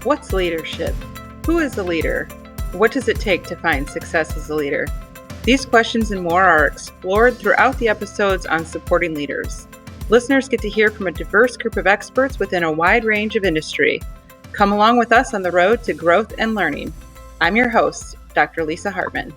What's leadership? Who is a leader? What does it take to find success as a leader? These questions and more are explored throughout the episodes on supporting leaders. Listeners get to hear from a diverse group of experts within a wide range of industry. Come along with us on the road to growth and learning. I'm your host, Dr. Lisa Hartman.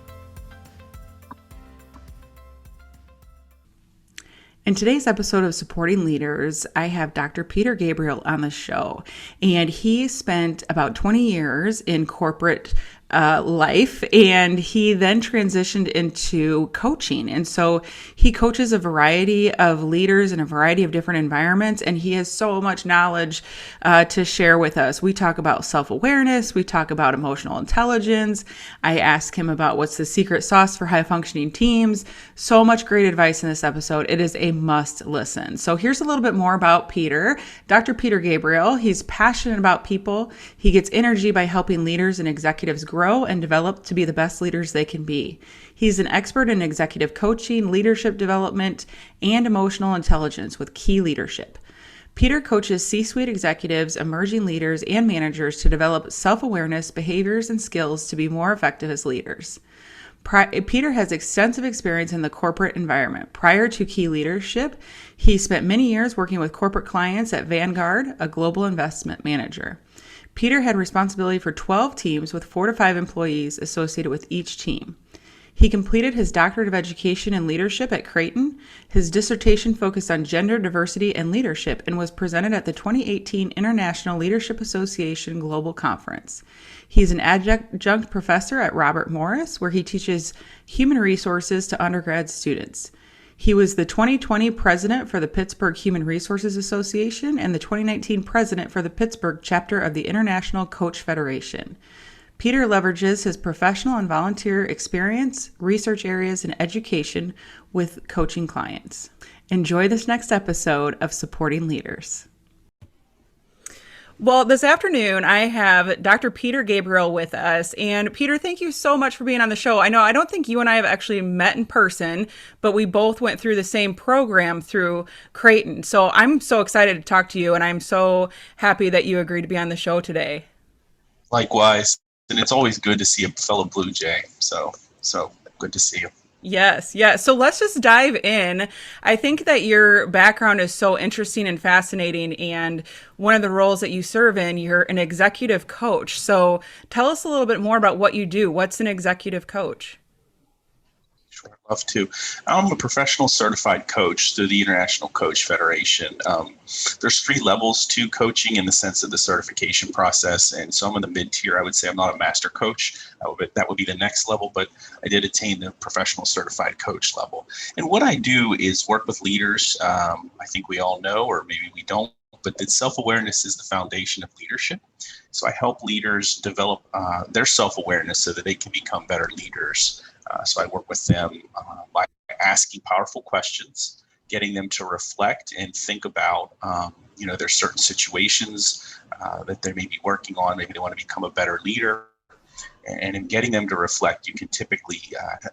In today's episode of Supporting Leaders, I have Dr. Peter Gabriel on the show, and he spent about 20 years in corporate life, and he then transitioned into coaching. And so he coaches a variety of leaders in a variety of different environments, and he has so much knowledge to share with us. We talk about self-awareness. We talk about emotional intelligence. I ask him about what's the secret sauce for high-functioning teams. So much great advice in this episode. It is a must listen. So here's a little bit more about Peter. Dr. Peter Gabriel, he's passionate about people. He gets energy by helping leaders and executives grow and develop to be the best leaders they can be. He's an expert in executive coaching, leadership development, and emotional intelligence with Key Leadership. Peter coaches C-suite executives, emerging leaders, and managers to develop self-awareness, behaviors, and skills to be more effective as leaders. Peter has extensive experience in the corporate environment. Prior to Key Leadership, he spent many years working with corporate clients at Vanguard, a global investment manager. Peter had responsibility for 12 teams with 4 to 5 employees associated with each team. He completed his doctorate of education in leadership at Creighton. His dissertation focused on gender diversity and leadership and was presented at the 2018 International Leadership Association Global Conference. He's an adjunct professor at Robert Morris, where he teaches human resources to undergrad students. He was the 2020 president for the Pittsburgh Human Resources Association and the 2019 president for the Pittsburgh chapter of the International Coach Federation. Peter leverages his professional and volunteer experience, research areas, and education with coaching clients. Enjoy this next episode of Supporting Leaders. Well, this afternoon, I have Dr. Peter Gabriel with us. And Peter, thank you so much for being on the show. I don't think you and I have actually met in person, but we both went through the same program through Creighton. So I'm so excited to talk to you, and I'm so happy that you agreed to be on the show today. Likewise. And it's always good to see a fellow Blue Jay. So good to see you. Yes. So let's just dive in. I think that your background is so interesting and fascinating. And one of the roles that you serve in, you're an executive coach. So tell us a little bit more about what you do. What's an executive coach? Sure, I'd love to. I'm a professional certified coach through the International Coach Federation. There's 3 levels to coaching in the sense of the certification process. And so I'm in the mid-tier. I would say I'm not a master coach. That would be the next level, but I did attain the professional certified coach level. And what I do is work with leaders. I think we all know, or maybe we don't, but that self-awareness is the foundation of leadership. So I help leaders develop their self-awareness so that they can become better leaders. So I work with them by asking powerful questions, getting them to reflect and think about, there's certain situations that they may be working on. Maybe they want to become a better leader. And in getting them to reflect, you can typically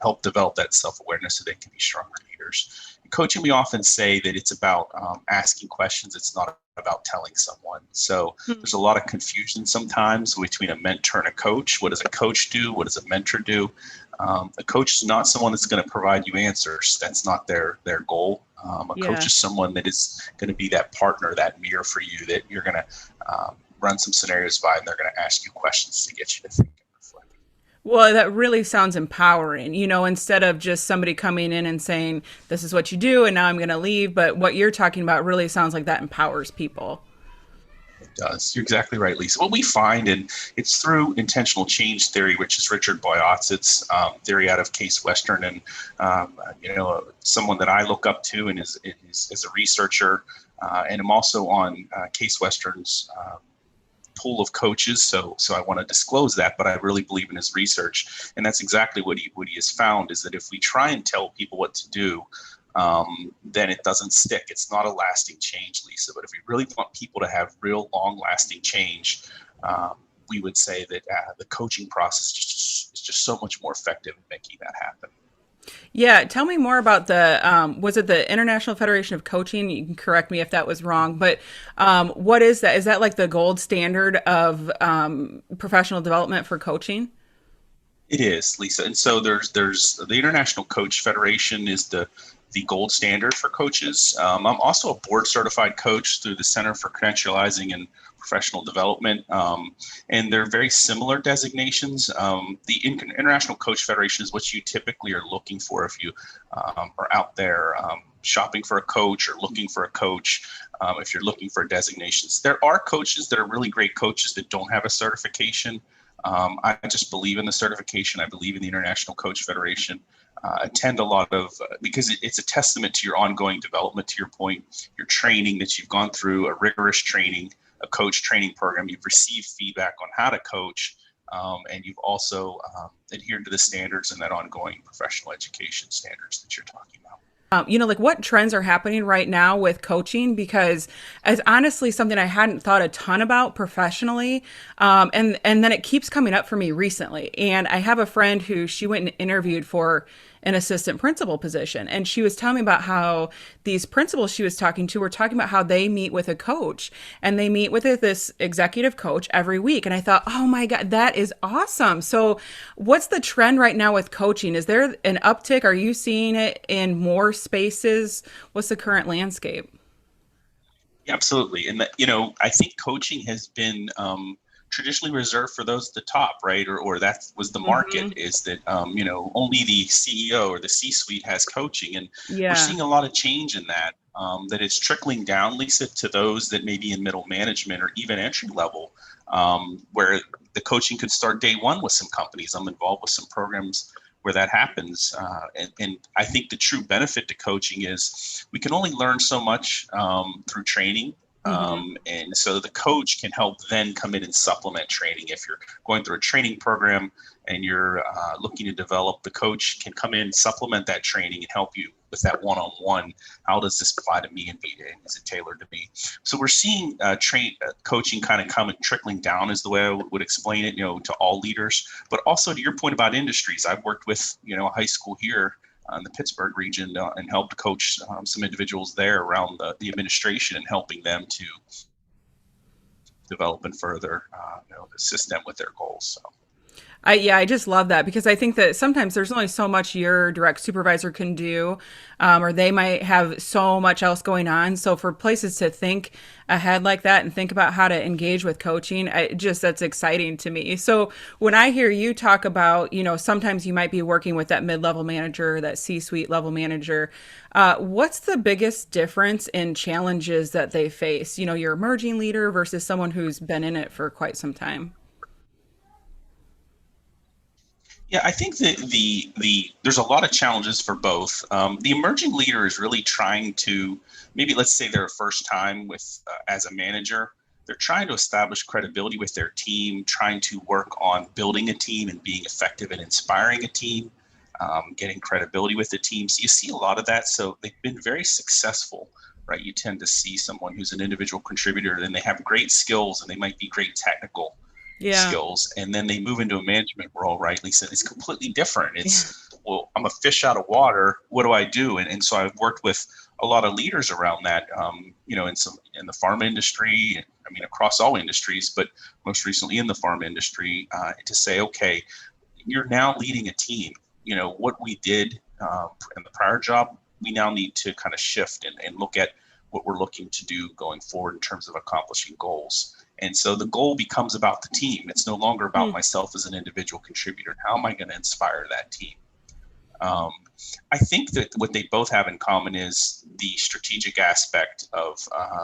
help develop that self-awareness so they can be stronger leaders. In coaching, we often say that it's about asking questions. It's not about telling someone. So there's a lot of confusion sometimes between a mentor and a coach. What does a coach do? What does a mentor do? A coach is not someone that's going to provide you answers. That's not their goal. Coach is someone that is going to be that partner, that mirror for you, that you're going to run some scenarios by, and they're going to ask you questions to get you to think and reflect. Well, that really sounds empowering, instead of just somebody coming in and saying, this is what you do, and now I'm going to leave. But what you're talking about really sounds like that empowers people. It does. You're exactly right, Lisa. What we find, and it's through intentional change theory, which is Richard Boyatz's theory out of Case Western, and someone that I look up to and is a researcher, and I'm also on Case Western's pool of coaches, so I want to disclose that, but I really believe in his research, and that's exactly what he has found, is that if we try and tell people what to do, then it doesn't stick. It's not a lasting change, Lisa. But if we really want people to have real long-lasting change, we would say that the coaching process is just so much more effective in making that happen. Yeah, tell me more about the, was it the International Federation of Coaching? You can correct me if that was wrong, but what is that? Is that like the gold standard of professional development for coaching? It is, Lisa. And so there's the International Coach Federation is the gold standard for coaches. I'm also a board certified coach through the Center for Credentializing and Professional Development, and they're very similar designations. The International Coach Federation is what you typically are looking for if you are out there shopping for a coach or looking for a coach. If you're looking for designations, there are coaches that are really great coaches that don't have a certification. I just believe in the certification. I believe in the International Coach Federation. Attend a lot of, because it's a testament to your ongoing development, to your point, your training that you've gone through, a rigorous training, a coach training program. You've received feedback on how to coach, and you've also adhered to the standards and that ongoing professional education standards that you're talking about. Like what trends are happening right now with coaching? Because as honestly something I hadn't thought a ton about professionally, and then it keeps coming up for me recently. And I have a friend who she went and interviewed for an assistant principal position, and she was telling me about how these principals she was talking to were talking about how they meet with a coach, and they meet with this executive coach every week. And I thought, oh my God, that is awesome. So what's the trend right now with coaching? Is there an uptick? Are you seeing it in more spaces? What's the current landscape? Yeah, absolutely. And that, I think coaching has been traditionally reserved for those at the top, right? Or that was the market, Hmm. is that, only the CEO or the C-suite has coaching. And we're Yeah. seeing a lot of change in that, that it's trickling down, Lisa, to those that may be in middle management or even entry level, where the coaching could start day one with some companies. I'm involved with some programs where that happens. And I think the true benefit to coaching is we can only learn so much through training. Hmm. And so the coach can help then come in and supplement training. If you're going through a training program and you're looking to develop, the coach can come in, supplement that training, and help you with that one-on-one. How does this apply to me, and is it tailored to me? So we're seeing coaching kind of coming trickling down, is the way I would explain it, to all leaders. But also to your point about industries, I've worked with a high school here in the Pittsburgh region and helped coach some individuals there around the administration and helping them to develop and further assist them with their goals. So. I just love that because I think that sometimes there's only so much your direct supervisor can do, or they might have so much else going on. So for places to think ahead like that and think about how to engage with coaching, that's exciting to me. So when I hear you talk about, sometimes you might be working with that mid-level manager, that C-suite level manager, what's the biggest difference in challenges that they face? Your emerging leader versus someone who's been in it for quite some time. Yeah, I think that the there's a lot of challenges for both. The emerging leader is really trying to, maybe let's say their first time with as a manager. They're trying to establish credibility with their team, trying to work on building a team and being effective and inspiring a team, getting credibility with the team. So you see a lot of that. So they've been very successful, right? You tend to see someone who's an individual contributor, and they have great skills, and they might be great technical Yeah. skills, and then they move into a management role, right, Lisa? It's completely different. It's, well, I'm a fish out of water. What do I do? And so I've worked with a lot of leaders around that, in the pharma industry, I mean, across all industries, but most recently in the pharma industry, to say, okay, you're now leading a team. What we did in the prior job, we now need to kind of shift and look at what we're looking to do going forward in terms of accomplishing goals. And so the goal becomes about the team. It's no longer about Hmm. myself as an individual contributor. How am I going to inspire that team? Um, I think that what they both have in common is the strategic aspect of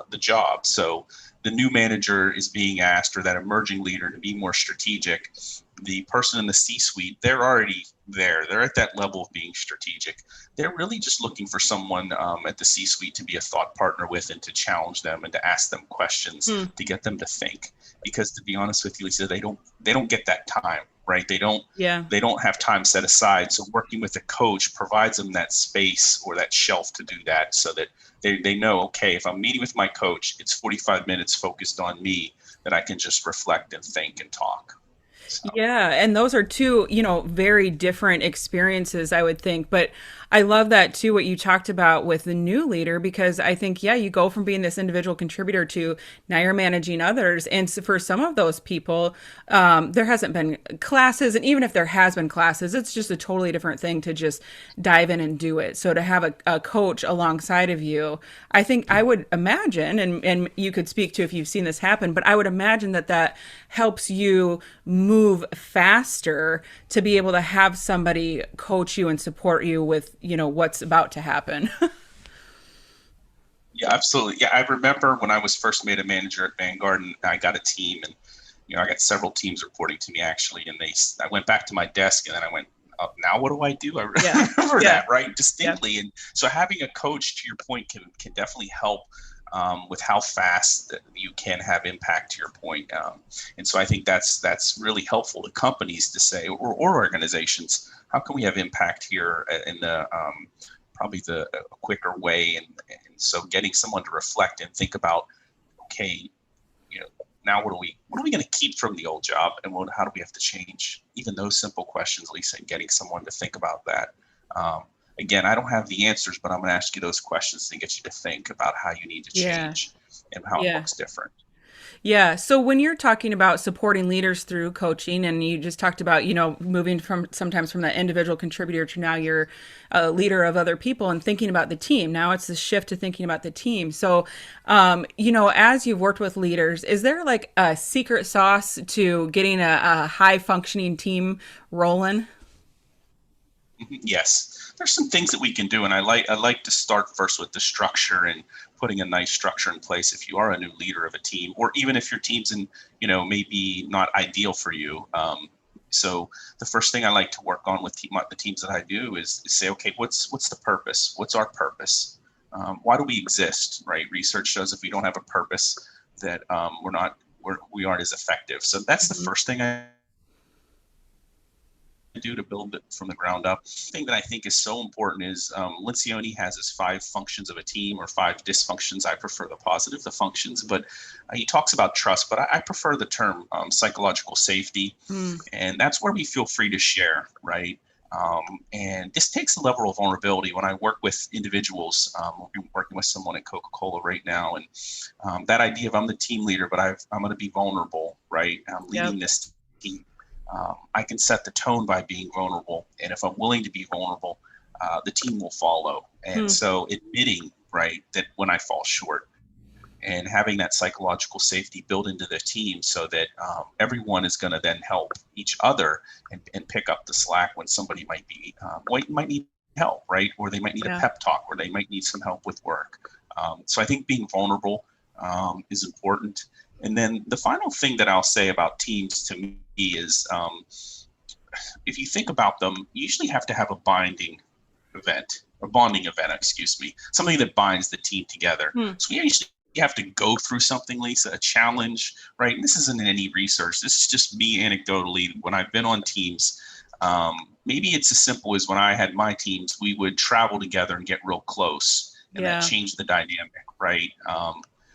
the job. So the new manager is being asked, or that emerging leader, to be more strategic. The person in the C-suite, they're already there. They're at that level of being strategic. They're really just looking for someone at the C-suite to be a thought partner with and to challenge them and to ask them questions Hmm. to get them to think. Because to be honest with you, Lisa, they don't get that time, right? They don't Yeah. they don't have time set aside. So working with a coach provides them that space or that shelf to do that, so that they know, okay, if I'm meeting with my coach, it's 45 minutes focused on me, that I can just reflect and think and talk. So. Yeah, and those are two, very different experiences, I would think. But I love that too, what you talked about with the new leader, because I think, yeah, you go from being this individual contributor to now you're managing others. And so for some of those people, there hasn't been classes. And even if there has been classes, it's just a totally different thing to just dive in and do it. So to have a coach alongside of you, I think I would imagine, and you could speak to if you've seen this happen, but I would imagine that that helps you move faster to be able to have somebody coach you and support you with, what's about to happen. Yeah, absolutely. Yeah, I remember when I was first made a manager at Vanguard, and I got a team, and I got several teams reporting to me actually, and I went back to my desk, and then I went, now what do I do? I Yeah. remember Yeah. that, right, Yeah. distinctly. And so having a coach, to your point, can definitely help with how fast that you can have impact, to your point. And so I think that's really helpful to companies to say, or organizations, how can we have impact here in the probably the quicker way, and so getting someone to reflect and think about, okay, now what are we going to keep from the old job, and how do we have to change? Even those simple questions, Lisa, and getting someone to think about that. Again, I don't have the answers, but I'm going to ask you those questions to get you to think about how you need to Yeah. change and how it Yeah. looks different. Yeah. So when you're talking about supporting leaders through coaching, and you just talked about, moving from sometimes from that individual contributor to now you're a leader of other people and thinking about the team. Now it's the shift to thinking about the team. So, as you've worked with leaders, is there like a secret sauce to getting a high functioning team rolling? Yes, there's some things that we can do, and I like to start first with the structure and putting a nice structure in place. If you are a new leader of a team, or even if your team's maybe not ideal for you. So the first thing I like to work on with the teams that I do is say, okay, what's the purpose? What's our purpose? Why do we exist? Right? Research shows if we don't have a purpose, that we aren't as effective. So that's the Mhm. first thing I do to build it from the ground up. The thing that I think is so important is Lencioni has his 5 functions of a team, or 5 dysfunctions. I prefer the positive, the functions, but he talks about trust, but I prefer the term psychological safety. Mm. And that's where we feel free to share, right? And this takes a level of vulnerability. When I work with individuals, we're working with someone at Coca-Cola right now, and that idea of I'm the team leader, but I'm going to be vulnerable, right? I'm Yep. leading this team. I can set the tone by being vulnerable, and if I'm willing to be vulnerable, the team will follow. And Hmm. so admitting, right, that when I fall short, and having that psychological safety built into the team, so that everyone is going to then help each other, and pick up the slack when somebody might need help, right? Or they might need a Yeah. pep talk, or they might need some help with work. So I think being vulnerable is important. And then the final thing that I'll say about teams to me is, if you think about them, you usually have to have a bonding event, excuse me, something that binds the team together. Hmm. So we usually have to go through something, Lisa, a challenge, right? And this isn't in any research. This is just me anecdotally. When I've been on teams, maybe it's as simple as when I had my teams, we would travel together and get real close, and that Yeah. changed the dynamic, right?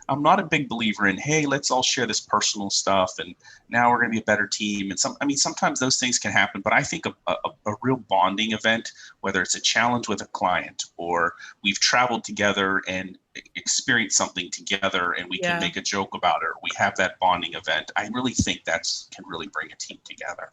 I'm not a big believer in, hey, let's all share this personal stuff, and now we're going to be a better team. And sometimes those things can happen, but I think a real bonding event, whether it's a challenge with a client, or we've traveled together and experienced something together, and we can Yeah. make a joke about it, or we have that bonding event, I really think that's can really bring a team together.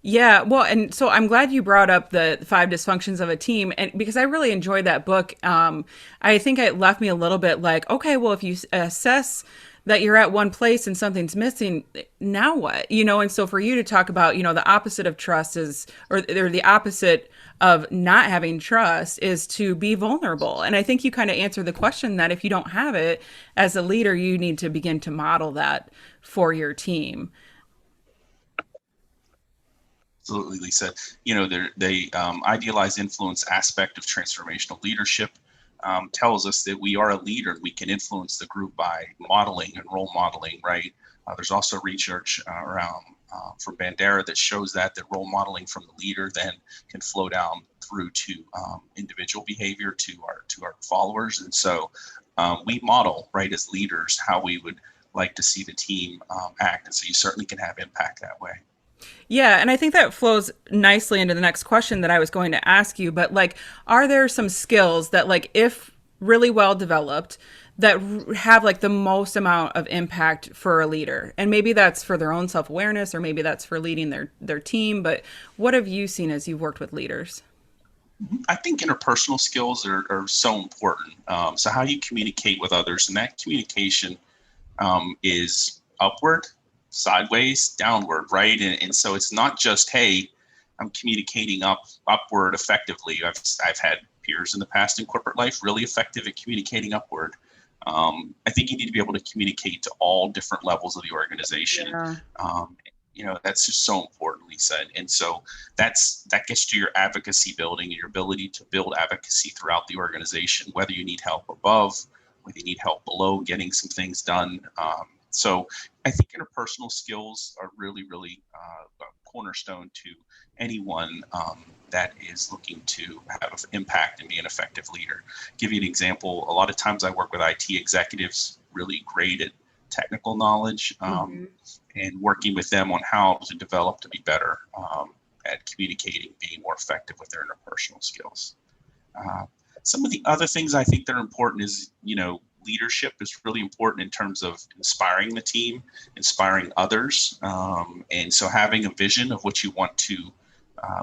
Yeah, well, and so I'm glad you brought up the 5 dysfunctions of a team, and because I really enjoyed that book. I think it left me a little bit like, okay, well, if you assess that you're at one place and something's missing, now what? And so for you to talk about, the opposite of trust is, or the opposite of not having trust is to be vulnerable. And I think you kind of answered the question that if you don't have it as a leader, you need to begin to model that for your team. Absolutely, Lisa. They idealize influence aspect of transformational leadership, tells us that we are a leader and we can influence the group by modeling and role modeling, right? There's also research around from Bandera that shows that role modeling from the leader then can flow down through to individual behavior to our followers. And so we model, right, as leaders how we would like to see the team act. And so you certainly can have impact that way. Yeah, and I think that flows nicely into the next question that I was going to ask you. But like, are there some skills that, like, if really well developed, that have like the most amount of impact for a leader? And maybe that's for their own self awareness, or maybe that's for leading their team. But what have you seen as you've worked with leaders? I think interpersonal skills are so important. So how you communicate with others, and that communication is upward, sideways, downward, right? And so it's not just, hey, I'm communicating upward effectively. I've had peers in the past in corporate life really effective at communicating upward. I think you need to be able to communicate to all different levels of the organization. Yeah. Um, that's just so important, Lisa. And so that gets to your advocacy building and your ability to build advocacy throughout the organization, whether you need help above, whether you need help below getting some things done. So I think interpersonal skills are really, really a cornerstone to anyone that is looking to have an impact and be an effective leader. Give you an example. A lot of times I work with IT executives, really great at technical knowledge, and working with them on how to develop to be better at communicating, being more effective with their interpersonal skills. Some of the other things I think that are important is, leadership is really important in terms of inspiring the team, inspiring others. And so having a vision of what you want to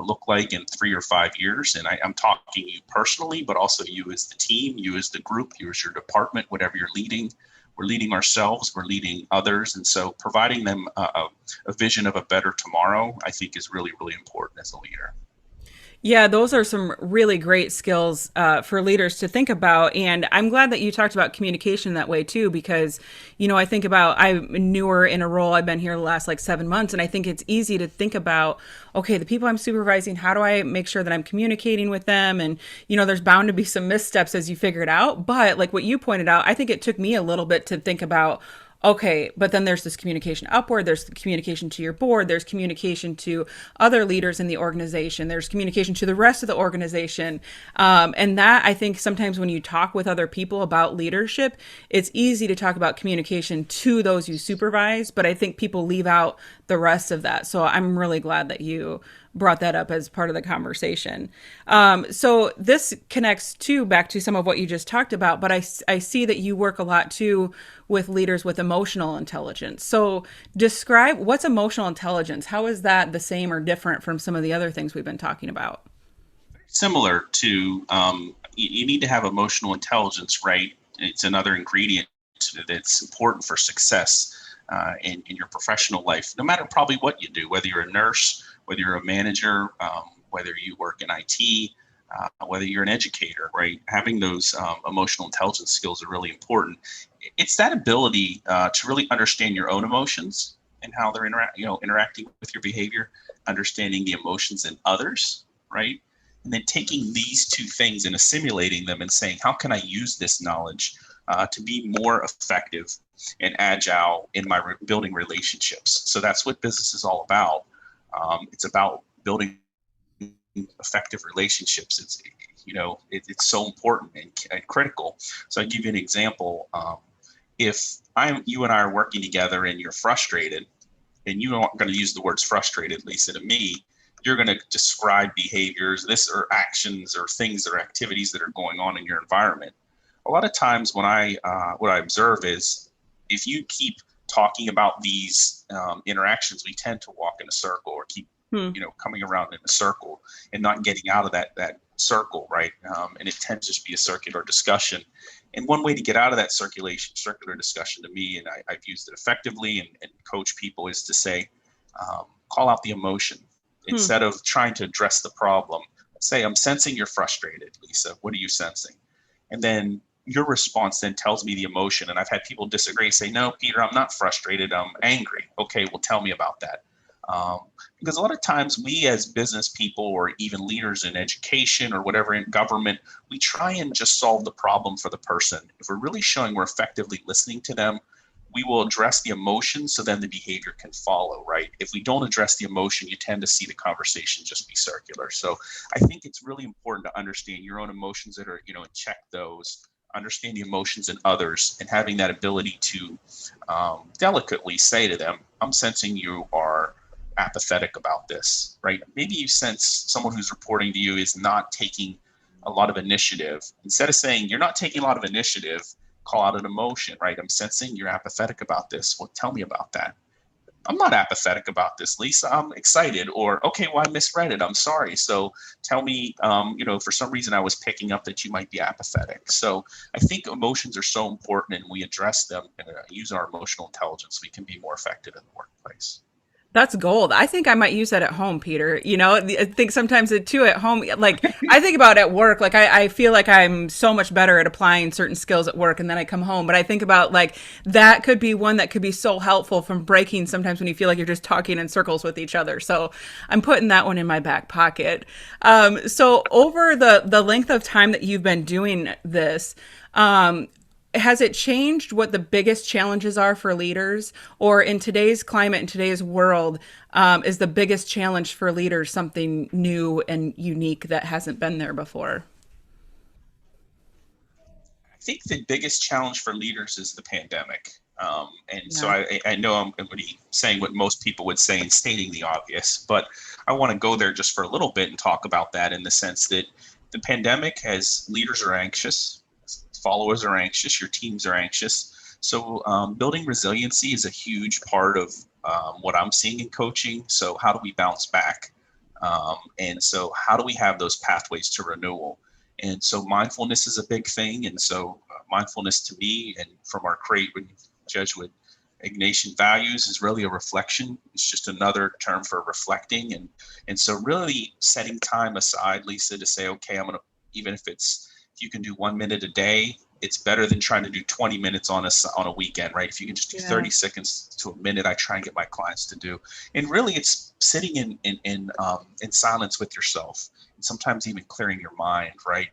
look like in 3 or 5 years. And I'm talking you personally, but also you as the team, you as the group, you as your department, whatever you're leading. We're leading ourselves, we're leading others. And so providing them a vision of a better tomorrow, I think is really, really important as a leader. Yeah, those are some really great skills for leaders to think about. And I'm glad that you talked about communication that way too, because, I think about, I'm newer in a role. I've been here the last like 7 months. And I think it's easy to think about, okay, the people I'm supervising, how do I make sure that I'm communicating with them? And, there's bound to be some missteps as you figure it out. But like what you pointed out, I think it took me a little bit to think about, okay, but then there's this communication upward, there's communication to your board, there's communication to other leaders in the organization, there's communication to the rest of the organization. And that, I think sometimes when you talk with other people about leadership, it's easy to talk about communication to those you supervise, but I think people leave out the rest of that. So I'm really glad that you brought that up as part of the conversation. So this connects too back to some of what you just talked about, but I see that you work a lot too with leaders with emotional intelligence. So describe what's emotional intelligence. How is that the same or different from some of the other things we've been talking about? Similar to, you need to have emotional intelligence, right? It's another ingredient that's important for success in your professional life, no matter probably what you do, whether you're a nurse, whether you're a manager, whether you work in IT, whether you're an educator, right? Having those emotional intelligence skills are really important. It's that ability to really understand your own emotions and how they're interacting with your behavior, understanding the emotions in others, right? And then taking these two things and assimilating them and saying, how can I use this knowledge to be more effective and agile in my building relationships? So that's what business is all about. It's about building effective relationships. It's so important and critical. So I give you an example. If you and I are working together and you're frustrated, and you aren't going to use the words frustrated, Lisa, to me, you're going to describe behaviors, or actions or things or activities that are going on in your environment. A lot of times what I observe is if you keep talking about these interactions, we tend to walk in a circle or keep coming around in a circle and not getting out of that circle, right? And it tends to just be a circular discussion. And one way to get out of that circular discussion, to me, and I've used it effectively and coach people, is to say, call out the emotion instead of trying to address the problem. Say, I'm sensing you're frustrated, Lisa. What are you sensing? And then your response then tells me the emotion. And I've had people disagree, say, no, Peter, I'm not frustrated. I'm angry. Okay, well, tell me about that. Because a lot of times we as business people or even leaders in education or whatever in government, we try and just solve the problem for the person. If we're really showing we're effectively listening to them, we will address the emotion so then the behavior can follow, right? If we don't address the emotion, you tend to see the conversation just be circular. So I think it's really important to understand your own emotions that are, and check those, understand the emotions in others, and having that ability to delicately say to them, I'm sensing you are apathetic about this, right? Maybe you sense someone who's reporting to you is not taking a lot of initiative. Instead of saying you're not taking a lot of initiative, call out an emotion, right? I'm sensing you're apathetic about this. Well, tell me about that. I'm not apathetic about this, Lisa. I'm excited. Or, okay, well, I misread it. I'm sorry. So tell me, for some reason I was picking up that you might be apathetic. So I think emotions are so important, and we address them and use our emotional intelligence. We can be more effective in the workplace. That's gold. I think I might use that at home, Peter. I think sometimes it too at home, like I think about at work, like I feel like I'm so much better at applying certain skills at work and then I come home. But I think about like that could be one that could be so helpful from breaking sometimes when you feel like you're just talking in circles with each other. So I'm putting that one in my back pocket. So over the length of time that you've been doing this, has it changed what the biggest challenges are for leaders? Or in today's climate, in today's world, is the biggest challenge for leaders something new and unique that hasn't been there before? I think the biggest challenge for leaders is the pandemic. And so Yeah. I know I'm going to be saying what most people would say and stating the obvious, but I want to go there just for a little bit and talk about that in the sense that the pandemic has leaders are anxious, followers are anxious, your teams are anxious. So building resiliency is a huge part of what I'm seeing in coaching. So how do we bounce back? And so how do we have those pathways to renewal? And so mindfulness is a big thing. And so mindfulness to me and from our Creighton Jesuit Ignatian values is really a reflection. It's just another term for reflecting. And so really setting time aside, Lisa, to say, okay, I'm going to, even if you can do 1 minute a day, it's better than trying to do 20 minutes on a weekend, right? If you can just do 30 seconds to a minute, I try and get my clients to do. And really it's sitting in silence with yourself and sometimes even clearing your mind, right?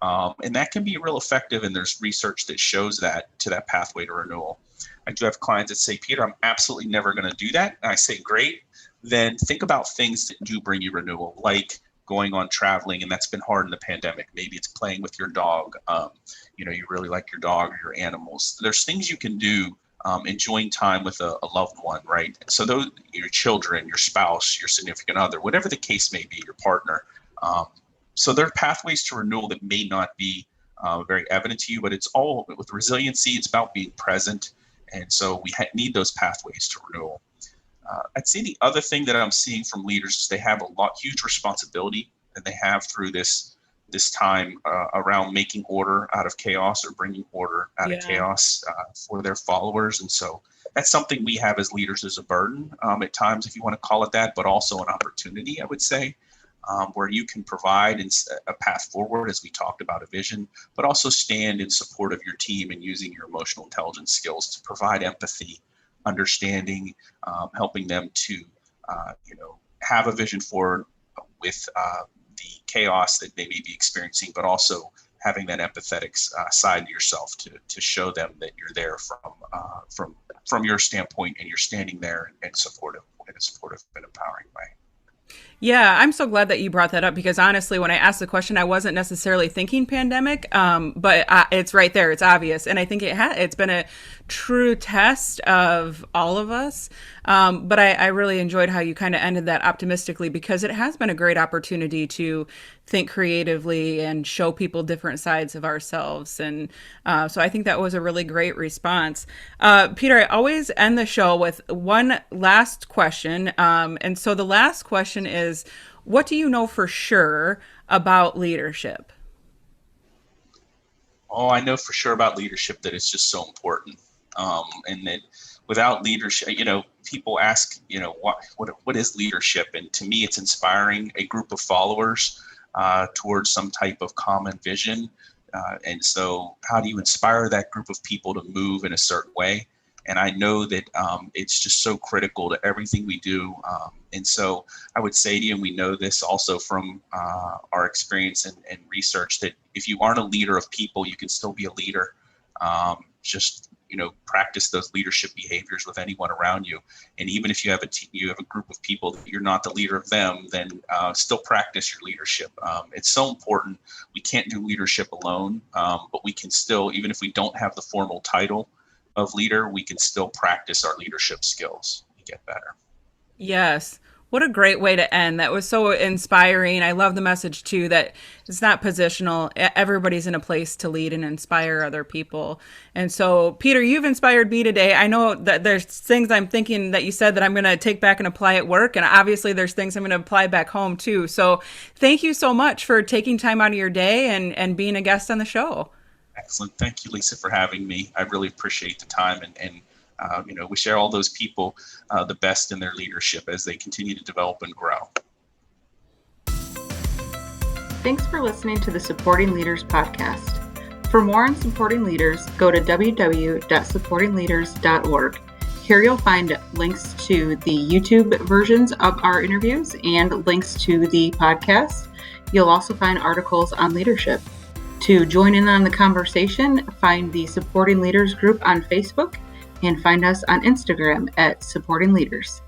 And that can be real effective. And there's research that shows that to that pathway to renewal. I do have clients that say, Peter, I'm absolutely never going to do that. And I say, great. Then think about things that do bring you renewal, like going on traveling, and that's been hard in the pandemic. Maybe it's playing with your dog. You really like your dog or your animals. There's things you can do, enjoying time with a loved one, right? So those, your children, your spouse, your significant other, whatever the case may be, your partner. So there are pathways to renewal that may not be very evident to you, but it's all with resiliency. It's about being present. And so we need those pathways to renewal. I'd say the other thing that I'm seeing from leaders is they have huge responsibility that they have through this time around making order out of chaos or bringing order out of chaos for their followers. And so that's something we have as leaders as a burden at times, if you want to call it that, but also an opportunity, I would say, where you can provide a path forward, as we talked about, a vision, but also stand in support of your team and using your emotional intelligence skills to provide empathy, understanding, helping them to, have a vision forward with the chaos that they may be experiencing, but also having that empathetic side to yourself to show them that you're there from your standpoint and you're standing there and supportive in a supportive and empowering way. Yeah, I'm so glad that you brought that up because honestly, when I asked the question, I wasn't necessarily thinking pandemic, but it's right there. It's obvious. And I think it's been a true test of all of us. But I really enjoyed how you kind of ended that optimistically because it has been a great opportunity to think creatively and show people different sides of ourselves. And so I think that was a really great response. Peter, I always end the show with one last question. And so the last question is, what do you know for sure about leadership? Oh, I know for sure about leadership that it's just so important. And that without leadership, people ask, what is leadership? And to me, it's inspiring a group of followers towards some type of common vision. And so how do you inspire that group of people to move in a certain way? And I know that it's just so critical to everything we do. And so I would say to you, and we know this also from our experience and research, that if you aren't a leader of people, you can still be a leader. Just practice those leadership behaviors with anyone around you. And even if you have you have a group of people that you're not the leader of them, then still practice your leadership. It's so important. We can't do leadership alone, but we can still, even if we don't have the formal title of leader, we can still practice our leadership skills and get better. Yes. What a great way to end. That was so inspiring. I love the message too that it's not positional. Everybody's in a place to lead and inspire other people. And so, Peter, you've inspired me today. I know that there's things I'm thinking that you said that I'm going to take back and apply at work. And obviously, there's things I'm going to apply back home too. So, thank you so much for taking time out of your day and being a guest on the show. Excellent. Thank you, Lisa, for having me. I really appreciate the time and we share all those people the best in their leadership as they continue to develop and grow. Thanks for listening to the Supporting Leaders podcast. For more on supporting leaders, go to www.supportingleaders.org. Here you'll find links to the YouTube versions of our interviews and links to the podcast. You'll also find articles on leadership. To join in on the conversation, find the Supporting Leaders group on Facebook and find us on Instagram at Supporting Leaders.